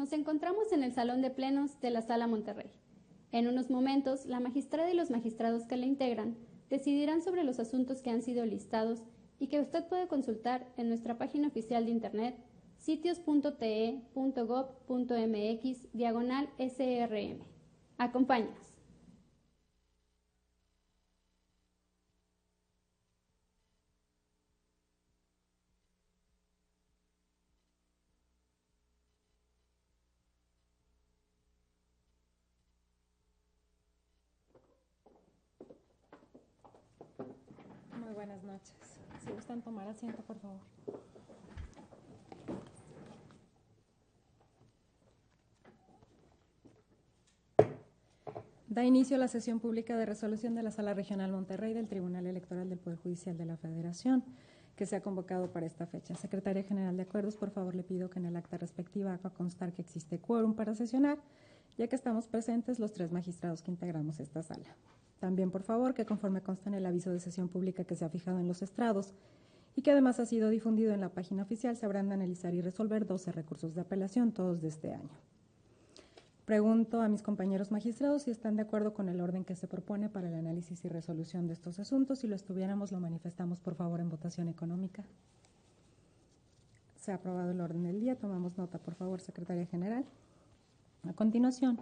Nos encontramos en el Salón de Plenos de la Sala Monterrey. En unos momentos, la magistrada y los magistrados que la integran decidirán sobre los asuntos que han sido listados y que usted puede consultar en nuestra página oficial de internet sitios.te.gov.mx/SRM. Acompáñanos. Muy buenas noches. Si gustan tomar asiento, por favor. Da inicio a la sesión pública de resolución de la Sala Regional Monterrey del Tribunal Electoral del Poder Judicial de la Federación, que se ha convocado para esta fecha. Secretaria General de Acuerdos, por favor, le pido que en el acta respectiva haga constar que existe quórum para sesionar, ya que estamos presentes los 3 magistrados que integramos esta sala. También, por favor, que conforme consta en el aviso de sesión pública que se ha fijado en los estrados y que además ha sido difundido en la página oficial, se habrán de analizar y resolver 12 recursos de apelación, todos de este año. Pregunto a mis compañeros magistrados si están de acuerdo con el orden que se propone para el análisis y resolución de estos asuntos. Si lo estuviéramos, lo manifestamos, por favor, en votación económica. Se ha aprobado el orden del día. Tomamos nota, por favor, Secretaria General. A continuación,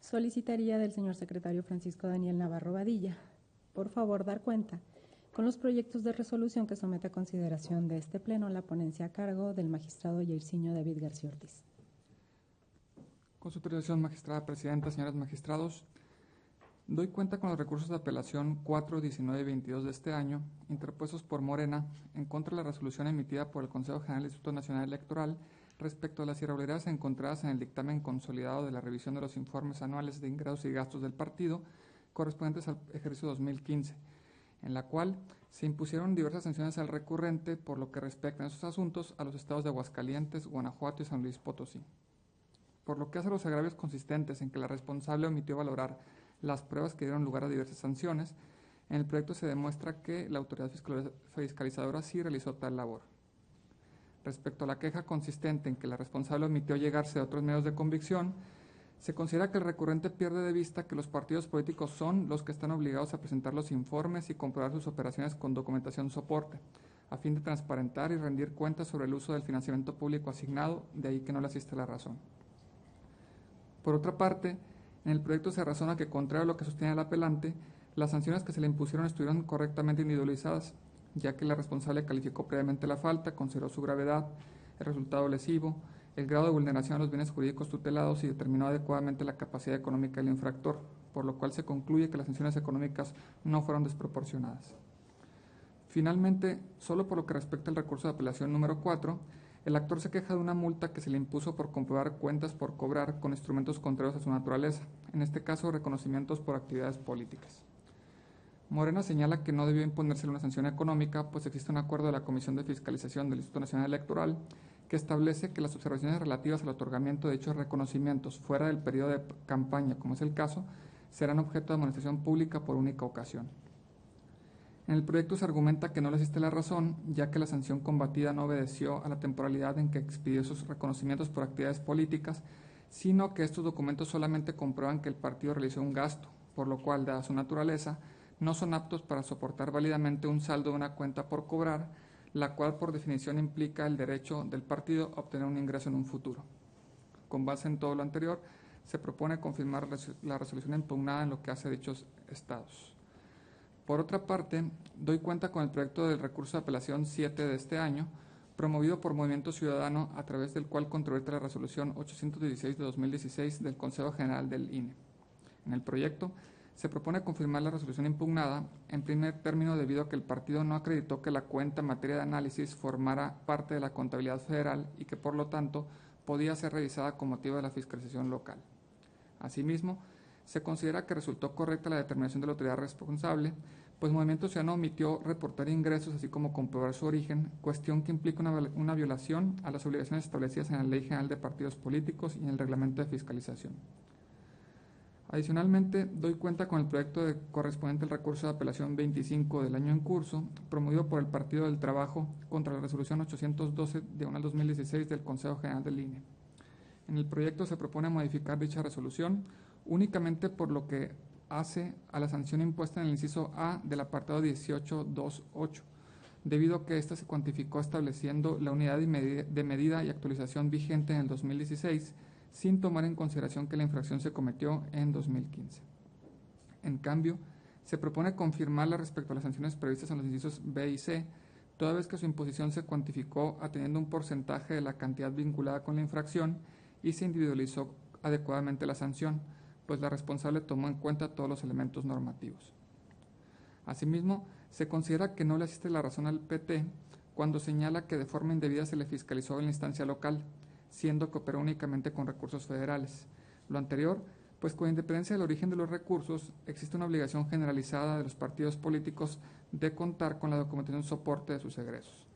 solicitaría del señor secretario Francisco Daniel Navarro Badilla, por favor, dar cuenta con los proyectos de resolución que somete a consideración de este pleno la ponencia a cargo del magistrado Jairzinho David García Ortiz. Con su autorización, magistrada presidenta, señores magistrados, doy cuenta con los recursos de apelación 4, 19 y 22 de este año, interpuestos por Morena, en contra de la resolución emitida por el Consejo General del Instituto Nacional Electoral respecto a las irregularidades encontradas en el dictamen consolidado de la revisión de los informes anuales de ingresos y gastos del partido correspondientes al ejercicio 2015, en la cual se impusieron diversas sanciones al recurrente por lo que respecta a esos asuntos a los estados de Aguascalientes, Guanajuato y San Luis Potosí. Por lo que hace a los agravios consistentes en que la responsable omitió valorar las pruebas que dieron lugar a diversas sanciones, en el proyecto se demuestra que la autoridad fiscalizadora sí realizó tal labor. Respecto a la queja consistente en que la responsable omitió llegarse a otros medios de convicción, se considera que el recurrente pierde de vista que los partidos políticos son los que están obligados a presentar los informes y comprobar sus operaciones con documentación soporte, a fin de transparentar y rendir cuentas sobre el uso del financiamiento público asignado, de ahí que no le asiste la razón. Por otra parte, en el proyecto se razona que, contrario a lo que sostiene el apelante, las sanciones que se le impusieron estuvieron correctamente individualizadas, ya que la responsable calificó previamente la falta, consideró su gravedad, el resultado lesivo, el grado de vulneración a los bienes jurídicos tutelados y determinó adecuadamente la capacidad económica del infractor, por lo cual se concluye que las sanciones económicas no fueron desproporcionadas. Finalmente, solo por lo que respecta al recurso de apelación número 4, el actor se queja de una multa que se le impuso por comprobar cuentas por cobrar con instrumentos contrarios a su naturaleza, en este caso reconocimientos por actividades políticas. Morena señala que no debió imponérsele una sanción económica, pues existe un acuerdo de la Comisión de Fiscalización del Instituto Nacional Electoral que establece que las observaciones relativas al otorgamiento de dichos reconocimientos fuera del periodo de campaña, como es el caso, serán objeto de amonestación pública por única ocasión. En el proyecto se argumenta que no le existe la razón, ya que la sanción combatida no obedeció a la temporalidad en que expidió esos reconocimientos por actividades políticas, sino que estos documentos solamente comprueban que el partido realizó un gasto, por lo cual, dada su naturaleza, no son aptos para soportar válidamente un saldo de una cuenta por cobrar, la cual por definición implica el derecho del partido a obtener un ingreso en un futuro. Con base en todo lo anterior, se propone confirmar la resolución impugnada en lo que hace a dichos estados. Por otra parte, doy cuenta con el proyecto del recurso de apelación 7 de este año, promovido por Movimiento Ciudadano, a través del cual controvierte la resolución 816 de 2016 del Consejo General del INE. En el proyecto se propone confirmar la resolución impugnada, en primer término debido a que el partido no acreditó que la cuenta en materia de análisis formara parte de la contabilidad federal y que por lo tanto podía ser revisada con motivo de la fiscalización local. Asimismo, se considera que resultó correcta la determinación de la autoridad responsable, pues Movimiento Ciudadano omitió reportar ingresos así como comprobar su origen, cuestión que implica una violación a las obligaciones establecidas en la Ley General de Partidos Políticos y en el Reglamento de Fiscalización. Adicionalmente, doy cuenta con el proyecto correspondiente al recurso de apelación 25 del año en curso, promovido por el Partido del Trabajo contra la resolución 812 de 2016 del Consejo General del INE. En el proyecto se propone modificar dicha resolución únicamente por lo que hace a la sanción impuesta en el inciso A del apartado 18.2.8, debido a que ésta se cuantificó estableciendo la unidad de medida y actualización vigente en el 2016, sin tomar en consideración que la infracción se cometió en 2015. En cambio, se propone confirmarla respecto a las sanciones previstas en los incisos B y C, toda vez que su imposición se cuantificó atendiendo un porcentaje de la cantidad vinculada con la infracción y se individualizó adecuadamente la sanción, pues la responsable tomó en cuenta todos los elementos normativos. Asimismo, se considera que no le asiste la razón al PT cuando señala que de forma indebida se le fiscalizó en la instancia local, siendo que operó únicamente con recursos federales. Lo anterior, pues con independencia del origen de los recursos, existe una obligación generalizada de los partidos políticos de contar con la documentación soporte de sus egresos.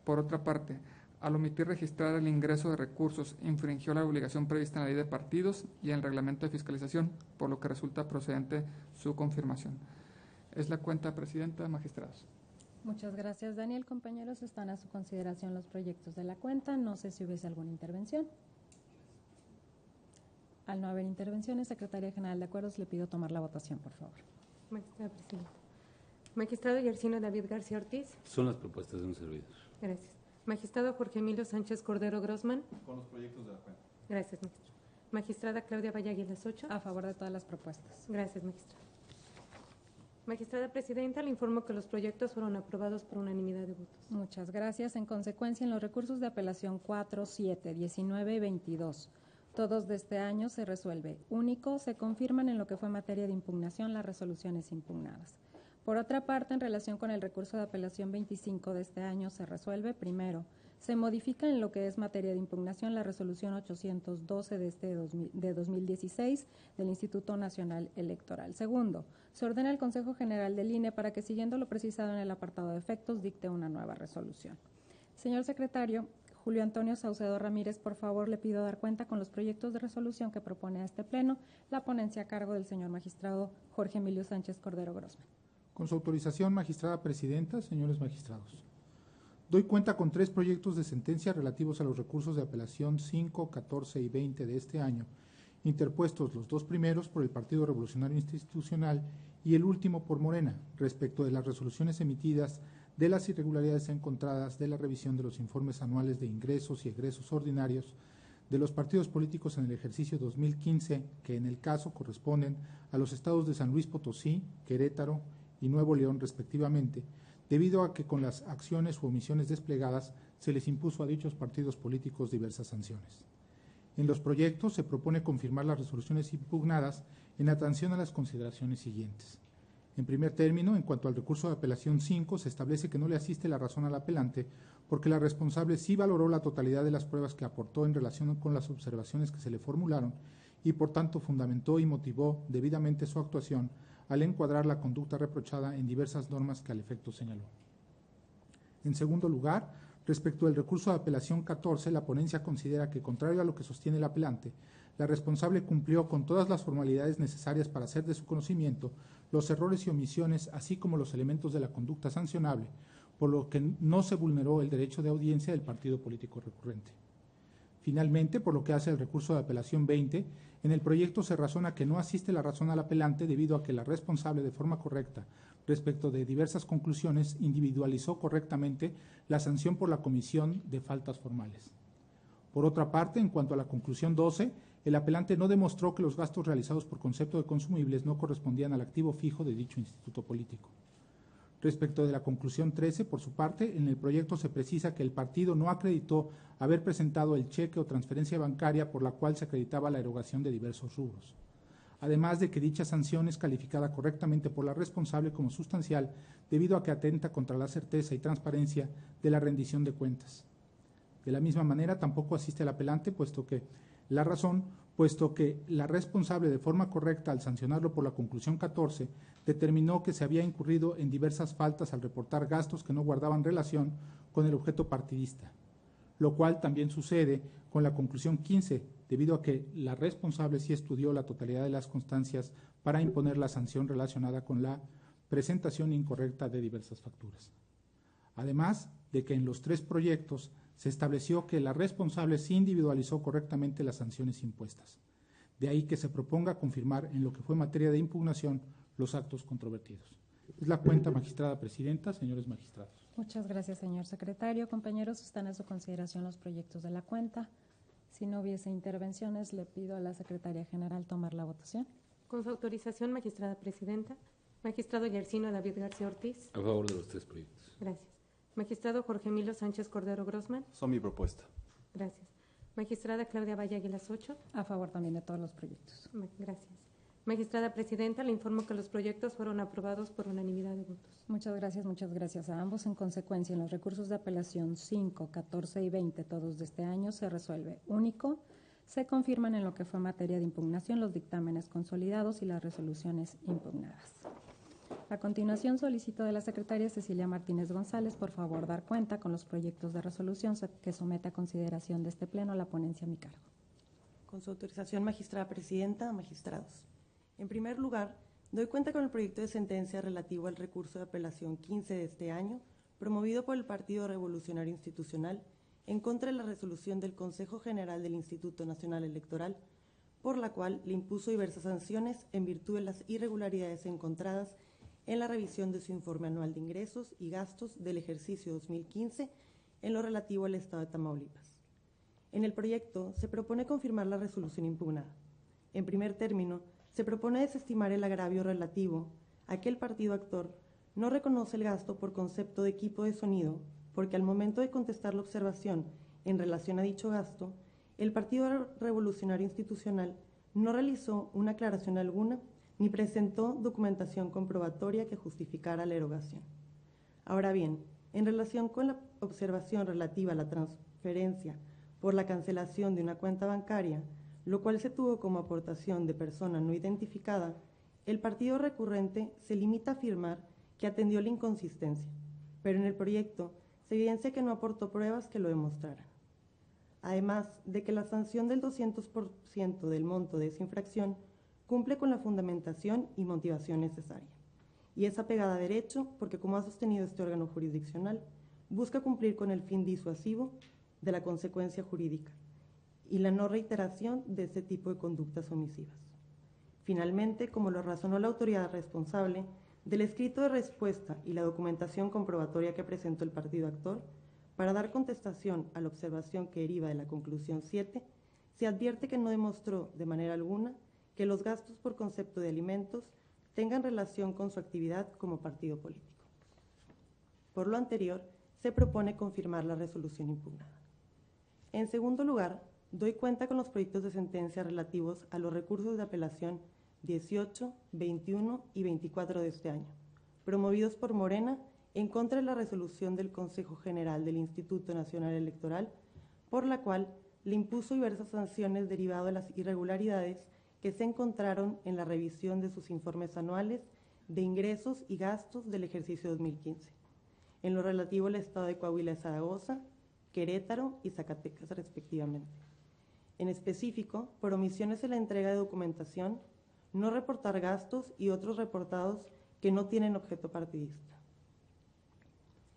Por otra parte, al omitir registrar el ingreso de recursos, infringió la obligación prevista en la Ley de Partidos y en el Reglamento de Fiscalización, por lo que resulta procedente su confirmación. Es la cuenta, Presidenta, magistrados. Muchas gracias, Daniel. Compañeros, están a su consideración los proyectos de la cuenta. No sé si hubiese alguna intervención. Al no haber intervenciones, Secretaría General de Acuerdos, le pido tomar la votación, por favor. Magistrada Presidenta. Magistrado Yersino David García Ortiz. Son las propuestas de un servidor. Gracias. Magistrado Jorge Emilio Sánchez Cordero Grossman. Con los proyectos de la cuenta. Gracias, magistrado. Magistrada Claudia Valle Aguilas Ocho. A favor de todas las propuestas. Gracias, magistrada. Magistrada Presidenta, le informo que los proyectos fueron aprobados por unanimidad de votos. Muchas gracias. En consecuencia, en los recursos de apelación 4, 7, 19 y 22, todos de este año se resuelve. Único, se confirman en lo que fue materia de impugnación las resoluciones impugnadas. Por otra parte, en relación con el recurso de apelación 25 de este año se resuelve, primero, se modifica en lo que es materia de impugnación la resolución 812 de 2016 del Instituto Nacional Electoral. Segundo, se ordena al Consejo General del INE para que, siguiendo lo precisado en el apartado de efectos, dicte una nueva resolución. Señor secretario, Julio Antonio Saucedo Ramírez, por favor, le pido dar cuenta con los proyectos de resolución que propone a este Pleno la ponencia a cargo del señor magistrado Jorge Emilio Sánchez Cordero Grossman. Con su autorización, magistrada presidenta, señores magistrados. Doy cuenta con 3 proyectos de sentencia relativos a los recursos de apelación 5, 14 y 20 de este año, interpuestos los 2 primeros por el Partido Revolucionario Institucional y el último por Morena, respecto de las resoluciones emitidas de las irregularidades encontradas de la revisión de los informes anuales de ingresos y egresos ordinarios de los partidos políticos en el ejercicio 2015, que en el caso corresponden a los estados de San Luis Potosí, Querétaro y Nuevo León respectivamente, debido a que con las acciones u omisiones desplegadas se les impuso a dichos partidos políticos diversas sanciones. En los proyectos se propone confirmar las resoluciones impugnadas en atención a las consideraciones siguientes. En primer término, en cuanto al recurso de apelación 5, se establece que no le asiste la razón al apelante porque la responsable sí valoró la totalidad de las pruebas que aportó en relación con las observaciones que se le formularon y por tanto fundamentó y motivó debidamente su actuación al encuadrar la conducta reprochada en diversas normas que al efecto señaló. En segundo lugar, respecto del recurso de apelación 14, la ponencia considera que, contrario a lo que sostiene el apelante, la responsable cumplió con todas las formalidades necesarias para hacer de su conocimiento los errores y omisiones, así como los elementos de la conducta sancionable, por lo que no se vulneró el derecho de audiencia del partido político recurrente. Finalmente, por lo que hace el recurso de apelación 20, en el proyecto se razona que no asiste la razón al apelante debido a que la responsable, de forma correcta, respecto de diversas conclusiones, individualizó correctamente la sanción por la comisión de faltas formales. Por otra parte, en cuanto a la conclusión 12, el apelante no demostró que los gastos realizados por concepto de consumibles no correspondían al activo fijo de dicho instituto político. Respecto de la conclusión 13, por su parte, en el proyecto se precisa que el partido no acreditó haber presentado el cheque o transferencia bancaria por la cual se acreditaba la erogación de diversos rubros. Además de que dicha sanción es calificada correctamente por la responsable como sustancial debido a que atenta contra la certeza y transparencia de la rendición de cuentas. De la misma manera, tampoco asiste al apelante, puesto que la responsable, de forma correcta al sancionarlo por la conclusión 14, determinó que se había incurrido en diversas faltas al reportar gastos que no guardaban relación con el objeto partidista, lo cual también sucede con la conclusión 15, debido a que la responsable sí estudió la totalidad de las constancias para imponer la sanción relacionada con la presentación incorrecta de diversas facturas. Además de que en los 3 proyectos Se estableció que la responsable sí individualizó correctamente las sanciones impuestas. De ahí que se proponga confirmar en lo que fue materia de impugnación los actos controvertidos. Es la cuenta, magistrada presidenta, señores magistrados. Muchas gracias, señor secretario. Compañeros, están a su consideración los proyectos de la cuenta. Si no hubiese intervenciones, le pido a la secretaria general tomar la votación. Con su autorización, magistrada presidenta. Magistrado Yersino David García Ortiz. A favor de los tres proyectos. Gracias. Magistrado Jorge Emilio Sánchez Cordero Grossman. Son mi propuesta. Gracias. Magistrada Claudia Valle Águilas Ocho. A favor también de todos los proyectos. Gracias. Magistrada presidenta, le informo que los proyectos fueron aprobados por unanimidad de votos. Muchas gracias a ambos. En consecuencia, en los recursos de apelación 5, 14 y 20, todos de este año, se resuelve único. Se confirman en lo que fue materia de impugnación los dictámenes consolidados y las resoluciones impugnadas. A continuación, solicito de la secretaria Cecilia Martínez González, por favor, dar cuenta con los proyectos de resolución que somete a consideración de este Pleno la ponencia a mi cargo. Con su autorización, magistrada presidenta, magistrados. En primer lugar, doy cuenta con el proyecto de sentencia relativo al recurso de apelación 15 de este año, promovido por el Partido Revolucionario Institucional, en contra de la resolución del Consejo General del Instituto Nacional Electoral, por la cual le impuso diversas sanciones en virtud de las irregularidades encontradas en la revisión de su informe anual de ingresos y gastos del ejercicio 2015 en lo relativo al Estado de Tamaulipas. En el proyecto se propone confirmar la resolución impugnada. En primer término, se propone desestimar el agravio relativo a que el partido actor no reconoce el gasto por concepto de equipo de sonido, porque al momento de contestar la observación en relación a dicho gasto, el Partido Revolucionario Institucional no realizó una aclaración alguna ni presentó documentación comprobatoria que justificara la erogación. Ahora bien, en relación con la observación relativa a la transferencia por la cancelación de una cuenta bancaria, lo cual se tuvo como aportación de persona no identificada, el partido recurrente se limita a afirmar que atendió la inconsistencia, pero en el proyecto se evidencia que no aportó pruebas que lo demostraran. Además de que la sanción del 200% del monto de esa infracción cumple con la fundamentación y motivación necesaria, y es apegada a derecho porque, como ha sostenido este órgano jurisdiccional, busca cumplir con el fin disuasivo de la consecuencia jurídica y la no reiteración de ese tipo de conductas omisivas. Finalmente, como lo razonó la autoridad responsable, del escrito de respuesta y la documentación comprobatoria que presentó el partido actor, para dar contestación a la observación que deriva de la conclusión 7, se advierte que no demostró de manera alguna que los gastos por concepto de alimentos tengan relación con su actividad como partido político. Por lo anterior, se propone confirmar la resolución impugnada. En segundo lugar, doy cuenta con los proyectos de sentencia relativos a los recursos de apelación 18, 21 y 24 de este año, promovidos por Morena en contra de la resolución del Consejo General del Instituto Nacional Electoral, por la cual le impuso diversas sanciones derivadas de las irregularidades que se encontraron en la revisión de sus informes anuales de ingresos y gastos del ejercicio 2015, en lo relativo al estado de Coahuila y Zaragoza, Querétaro y Zacatecas respectivamente. En específico, por omisiones en la entrega de documentación, no reportar gastos y otros reportados que no tienen objeto partidista.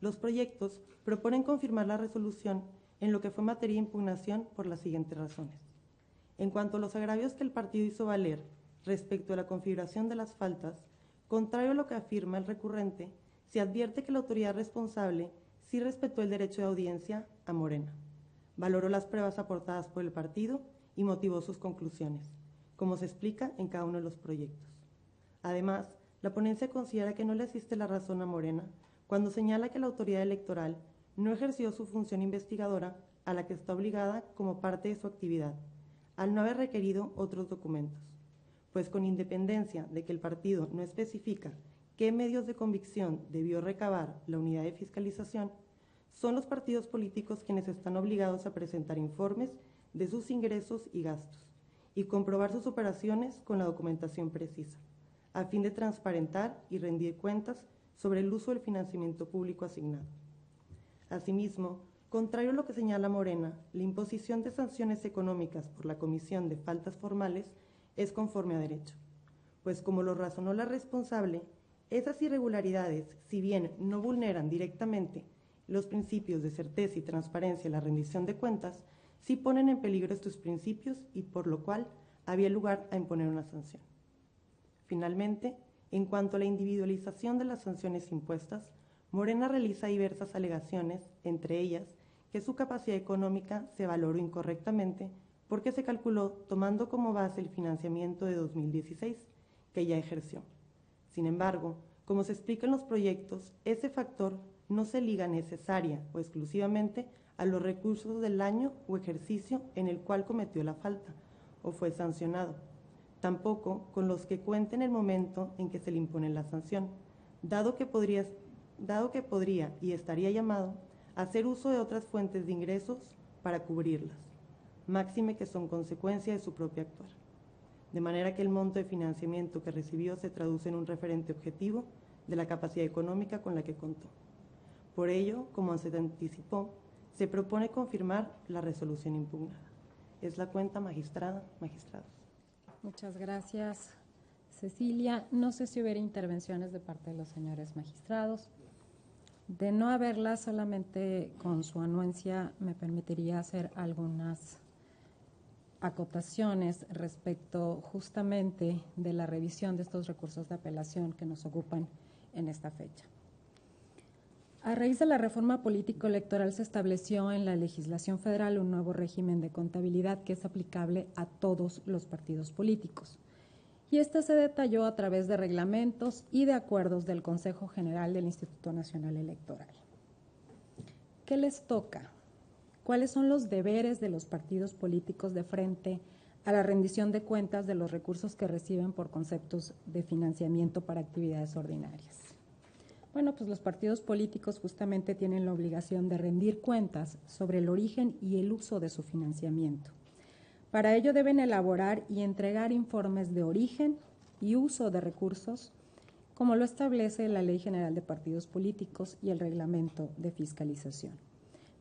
Los proyectos proponen confirmar la resolución en lo que fue materia de impugnación por las siguientes razones. En cuanto a los agravios que el partido hizo valer respecto a la configuración de las faltas, contrario a lo que afirma el recurrente, se advierte que la autoridad responsable sí respetó el derecho de audiencia a Morena, valoró las pruebas aportadas por el partido y motivó sus conclusiones, como se explica en cada uno de los proyectos. Además, la ponencia considera que no le asiste la razón a Morena cuando señala que la autoridad electoral no ejerció su función investigadora a la que está obligada como parte de su actividad, al no haber requerido otros documentos, pues con independencia de que el partido no especifica qué medios de convicción debió recabar la unidad de fiscalización, son los partidos políticos quienes están obligados a presentar informes de sus ingresos y gastos y comprobar sus operaciones con la documentación precisa, a fin de transparentar y rendir cuentas sobre el uso del financiamiento público asignado. Asimismo, contrario a lo que señala Morena, la imposición de sanciones económicas por la comisión de faltas formales es conforme a derecho, pues como lo razonó la responsable, esas irregularidades, si bien no vulneran directamente los principios de certeza y transparencia en la rendición de cuentas sí ponen en peligro estos principios y por lo cual había lugar a imponer una sanción. Finalmente, en cuanto a la individualización de las sanciones impuestas, Morena realiza diversas alegaciones, entre ellas que su capacidad económica se valoró incorrectamente porque se calculó tomando como base el financiamiento de 2016, que ya ejerció. Sin embargo, como se explica en los proyectos, ese factor no se liga necesaria o exclusivamente a los recursos del año o ejercicio en el cual cometió la falta o fue sancionado, tampoco con los que cuenta en el momento en que se le impone la sanción, dado que podría y estaría llamado a hacer uso de otras fuentes de ingresos para cubrirlas, máxime que son consecuencia de su propio actuar. De manera que el monto de financiamiento que recibió se traduce en un referente objetivo de la capacidad económica con la que contó. Por ello, como se anticipó, se propone confirmar la resolución impugnada. Es la cuenta, magistrada, magistrados. Muchas gracias, Cecilia. No sé si hubiera intervenciones de parte de los señores magistrados. De no haberlas, solamente con su anuencia me permitiría hacer algunas acotaciones respecto justamente de la revisión de estos recursos de apelación que nos ocupan en esta fecha. A raíz de la reforma político-electoral se estableció en la legislación federal un nuevo régimen de contabilidad que es aplicable a todos los partidos políticos. Y este se detalló a través de reglamentos y de acuerdos del Consejo General del Instituto Nacional Electoral. ¿Qué les toca? ¿Cuáles son los deberes de los partidos políticos de frente a la rendición de cuentas de los recursos que reciben por conceptos de financiamiento para actividades ordinarias? Bueno, pues los partidos políticos justamente tienen la obligación de rendir cuentas sobre el origen y el uso de su financiamiento. Para ello deben elaborar y entregar informes de origen y uso de recursos, como lo establece la Ley General de Partidos Políticos y el Reglamento de Fiscalización.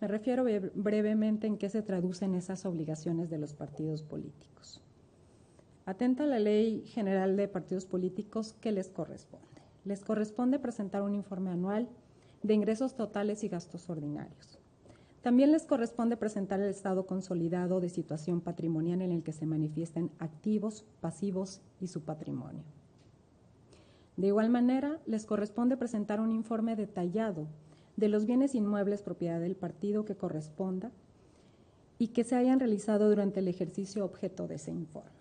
Me refiero brevemente en qué se traducen esas obligaciones de los partidos políticos. Atenta a la Ley General de Partidos Políticos, ¿qué les corresponde? Les corresponde presentar un informe anual de ingresos totales y gastos ordinarios. También les corresponde presentar el estado consolidado de situación patrimonial en el que se manifiesten activos, pasivos y su patrimonio. De igual manera, les corresponde presentar un informe detallado de los bienes inmuebles propiedad del partido que corresponda y que se hayan realizado durante el ejercicio objeto de ese informe.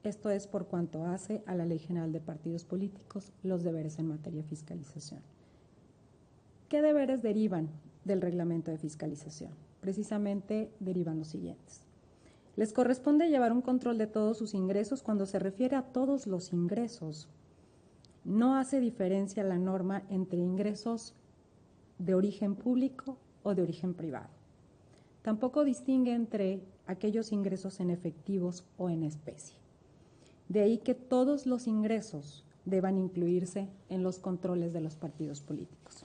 Esto es por cuanto hace a la Ley General de Partidos Políticos los deberes en materia de fiscalización. ¿Qué deberes derivan del reglamento de fiscalización? Precisamente derivan los siguientes. Les corresponde llevar un control de todos sus ingresos. Cuando se refiere a todos los ingresos, no hace diferencia la norma entre ingresos de origen público o de origen privado. Tampoco distingue entre aquellos ingresos en efectivos o en especie. De ahí que todos los ingresos deban incluirse en los controles de los partidos políticos.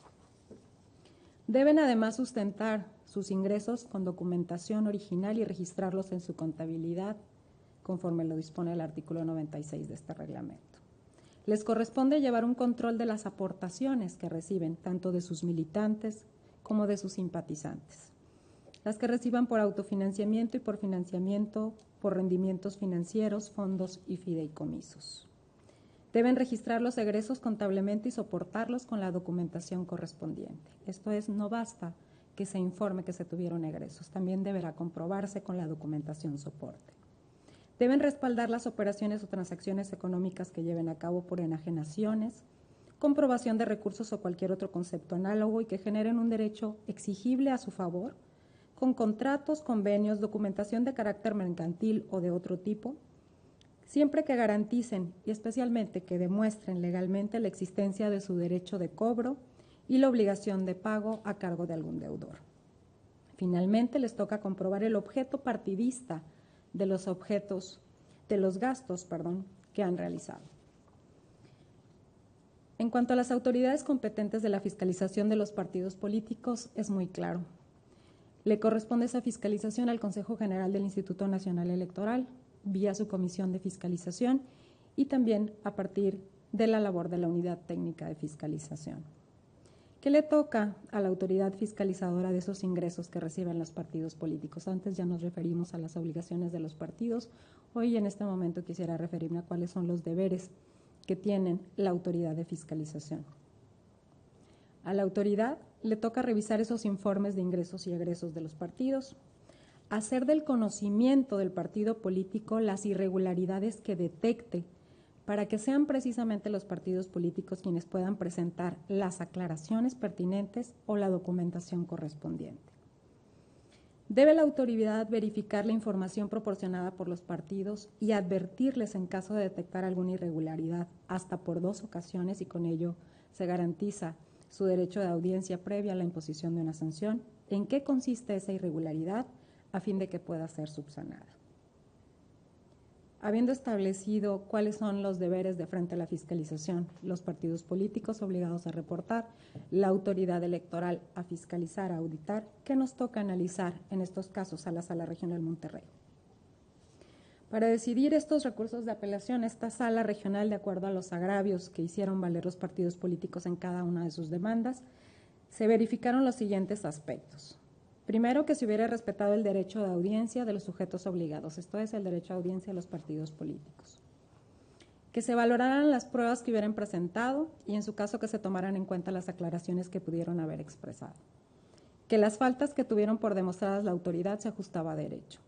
Deben además sustentar sus ingresos con documentación original y registrarlos en su contabilidad, conforme lo dispone el artículo 96 de este reglamento. Les corresponde llevar un control de las aportaciones que reciben, tanto de sus militantes como de sus simpatizantes. Las que reciban por autofinanciamiento y por financiamiento, por rendimientos financieros, fondos y fideicomisos. Deben registrar los egresos contablemente y soportarlos con la documentación correspondiente. Esto es, no basta que se informe que se tuvieron egresos, también deberá comprobarse con la documentación soporte. Deben respaldar las operaciones o transacciones económicas que lleven a cabo por enajenaciones, comprobación de recursos o cualquier otro concepto análogo y que generen un derecho exigible a su favor, con contratos, convenios, documentación de carácter mercantil o de otro tipo, siempre que garanticen y especialmente que demuestren legalmente la existencia de su derecho de cobro y la obligación de pago a cargo de algún deudor. Finalmente, les toca comprobar el objeto partidista de los gastos que han realizado. En cuanto a las autoridades competentes de la fiscalización de los partidos políticos, es muy claro. Le corresponde esa fiscalización al Consejo General del Instituto Nacional Electoral, vía su comisión de fiscalización y también a partir de la labor de la Unidad Técnica de Fiscalización. ¿Qué le toca a la autoridad fiscalizadora de esos ingresos que reciben los partidos políticos? Antes ya nos referimos a las obligaciones de los partidos. Hoy en este momento quisiera referirme a cuáles son los deberes que tienen la autoridad de fiscalización. A la autoridad le toca revisar esos informes de ingresos y egresos de los partidos, hacer del conocimiento del partido político las irregularidades que detecte para que sean precisamente los partidos políticos quienes puedan presentar las aclaraciones pertinentes o la documentación correspondiente. Debe la autoridad verificar la información proporcionada por los partidos y advertirles en caso de detectar alguna irregularidad, hasta por 2 ocasiones, y con ello se garantiza su derecho de audiencia previa a la imposición de una sanción, en qué consiste esa irregularidad a fin de que pueda ser subsanada. Habiendo establecido cuáles son los deberes de frente a la fiscalización, los partidos políticos obligados a reportar, la autoridad electoral a fiscalizar, a auditar, ¿qué nos toca analizar en estos casos a la Sala Regional Monterrey? Para decidir estos recursos de apelación, esta Sala Regional, de acuerdo a los agravios que hicieron valer los partidos políticos en cada una de sus demandas, se verificaron los siguientes aspectos. Primero, que se hubiera respetado el derecho de audiencia de los sujetos obligados, esto es, el derecho a audiencia de los partidos políticos. Que se valoraran las pruebas que hubieran presentado y, en su caso, que se tomaran en cuenta las aclaraciones que pudieron haber expresado. Que las faltas que tuvieron por demostradas la autoridad se ajustaba a derecho.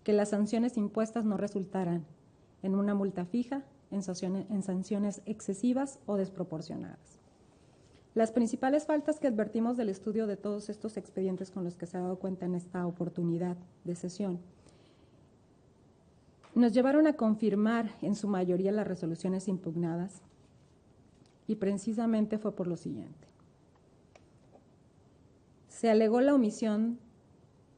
Que las sanciones impuestas no resultaran en una multa fija, en sanciones excesivas o desproporcionadas. Las principales faltas que advertimos del estudio de todos estos expedientes con los que se ha dado cuenta en esta oportunidad de sesión nos llevaron a confirmar en su mayoría las resoluciones impugnadas, y precisamente fue por lo siguiente. Se alegó la omisión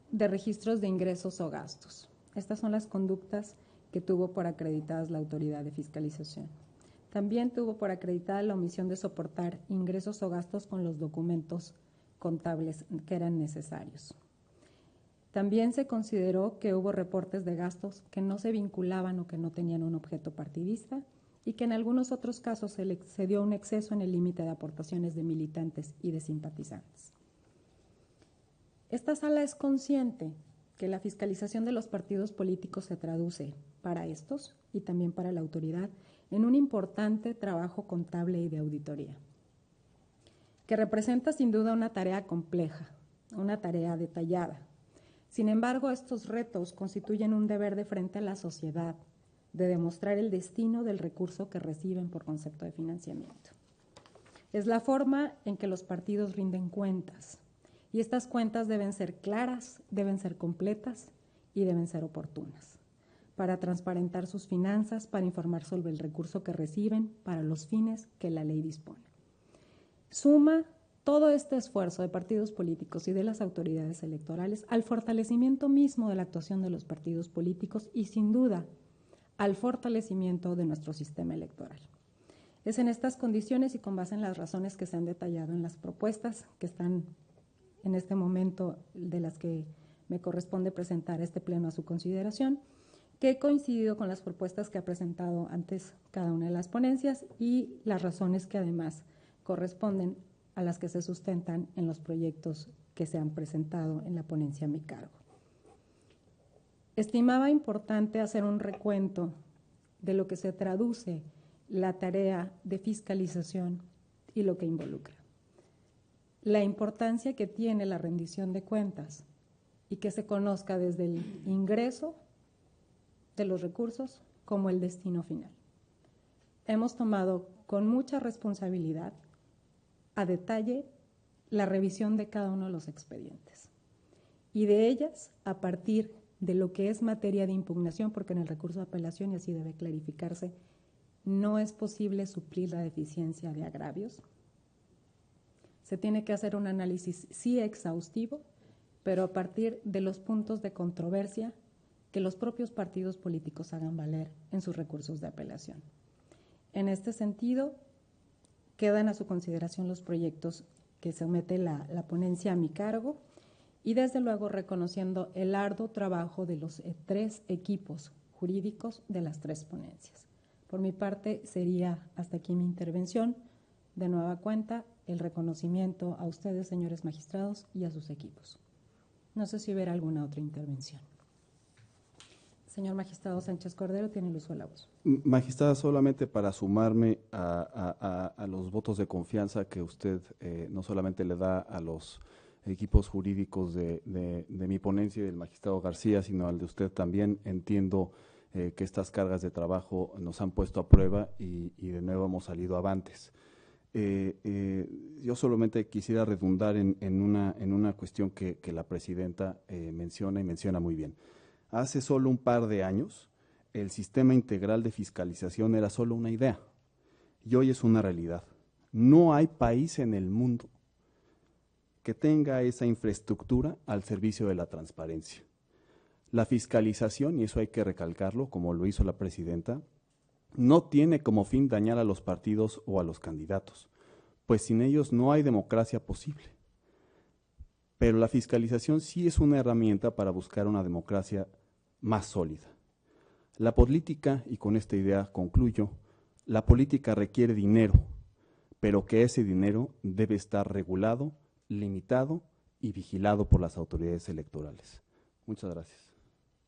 de registros de ingresos o gastos. Estas son las conductas que tuvo por acreditadas la autoridad de fiscalización. También tuvo por acreditada la omisión de soportar ingresos o gastos con los documentos contables que eran necesarios. También se consideró que hubo reportes de gastos que no se vinculaban o que no tenían un objeto partidista y que en algunos otros casos se dio un exceso en el límite de aportaciones de militantes y de simpatizantes. Esta sala es consciente que la fiscalización de los partidos políticos se traduce para estos y también para la autoridad en un importante trabajo contable y de auditoría, que representa sin duda una tarea compleja, una tarea detallada. Sin embargo, estos retos constituyen un deber de frente a la sociedad de demostrar el destino del recurso que reciben por concepto de financiamiento. Es la forma en que los partidos rinden cuentas, y estas cuentas deben ser claras, deben ser completas y deben ser oportunas, para transparentar sus finanzas, para informar sobre el recurso que reciben para los fines que la ley dispone. Suma todo este esfuerzo de partidos políticos y de las autoridades electorales al fortalecimiento mismo de la actuación de los partidos políticos y, sin duda, al fortalecimiento de nuestro sistema electoral. Es en estas condiciones y con base en las razones que se han detallado en las propuestas que están en este momento, de las que me corresponde presentar este pleno a su consideración, que he coincidido con las propuestas que ha presentado antes cada una de las ponencias y las razones que además corresponden a las que se sustentan en los proyectos que se han presentado en la ponencia a mi cargo. Estimaba importante hacer un recuento de lo que se traduce la tarea de fiscalización y lo que involucra. La importancia que tiene la rendición de cuentas y que se conozca desde el ingreso de los recursos como el destino final. Hemos tomado con mucha responsabilidad a detalle la revisión de cada uno de los expedientes y de ellas, a partir de lo que es materia de impugnación, porque en el recurso de apelación, y así debe clarificarse, no es posible suplir la deficiencia de agravios. Se tiene que hacer un análisis sí exhaustivo, pero a partir de los puntos de controversia que los propios partidos políticos hagan valer en sus recursos de apelación. En este sentido, quedan a su consideración los proyectos que somete la ponencia a mi cargo y, desde luego, reconociendo el arduo trabajo de los 3 equipos jurídicos de las 3 ponencias. Por mi parte, sería hasta aquí mi intervención. De nueva cuenta, el reconocimiento a ustedes, señores magistrados, y a sus equipos. No sé si hubiera alguna otra intervención. Señor magistrado Sánchez Cordero, tiene el uso de la voz. Magistrada, solamente para sumarme a los votos de confianza que usted no solamente le da a los equipos jurídicos de mi ponencia y del magistrado García, sino al de usted también. Entiendo que estas cargas de trabajo nos han puesto a prueba y de nuevo hemos salido avantes. Yo solamente quisiera redundar en una cuestión que la presidenta menciona y menciona muy bien. Hace solo un par de años, el sistema integral de fiscalización era solo una idea y hoy es una realidad. No hay país en el mundo que tenga esa infraestructura al servicio de la transparencia. La fiscalización, y eso hay que recalcarlo, como lo hizo la presidenta, no tiene como fin dañar a los partidos o a los candidatos, pues sin ellos no hay democracia posible. Pero la fiscalización sí es una herramienta para buscar una democracia más sólida. La política, y con esta idea concluyo, la política requiere dinero, pero que ese dinero debe estar regulado, limitado y vigilado por las autoridades electorales. Muchas gracias.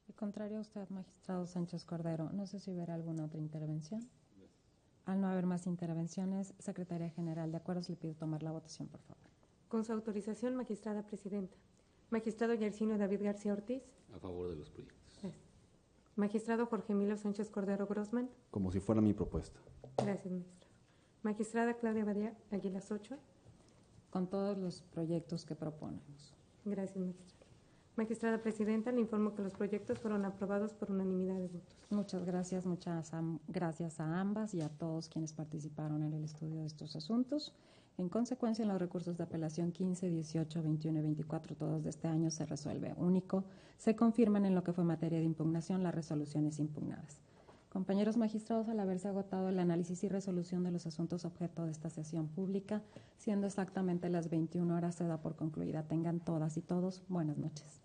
De contrario a usted, magistrado Sánchez Cordero, no sé si hubiera alguna otra intervención. Al no haber más intervenciones, Secretaría General de Acuerdos, le pido tomar la votación, por favor. Con su autorización, magistrada presidenta. Magistrado Yersinio David García Ortiz. A favor de los proyectos. Gracias. Magistrado Jorge Emilio Sánchez Cordero Grossman. Como si fuera mi propuesta. Gracias, magistrado. Magistrada Claudia Badía Aguilas Ochoa. Con todos los proyectos que proponemos. Gracias, magistrada. Magistrada presidenta, le informo que los proyectos fueron aprobados por unanimidad de votos. Muchas gracias a ambas y a todos quienes participaron en el estudio de estos asuntos. En consecuencia, en los recursos de apelación 15, 18, 21 y 24, todos de este año, se resuelve único. Se confirman en lo que fue materia de impugnación las resoluciones impugnadas. Compañeros magistrados, al haberse agotado el análisis y resolución de los asuntos objeto de esta sesión pública, siendo exactamente las 21 horas, se da por concluida. Tengan todas y todos buenas noches.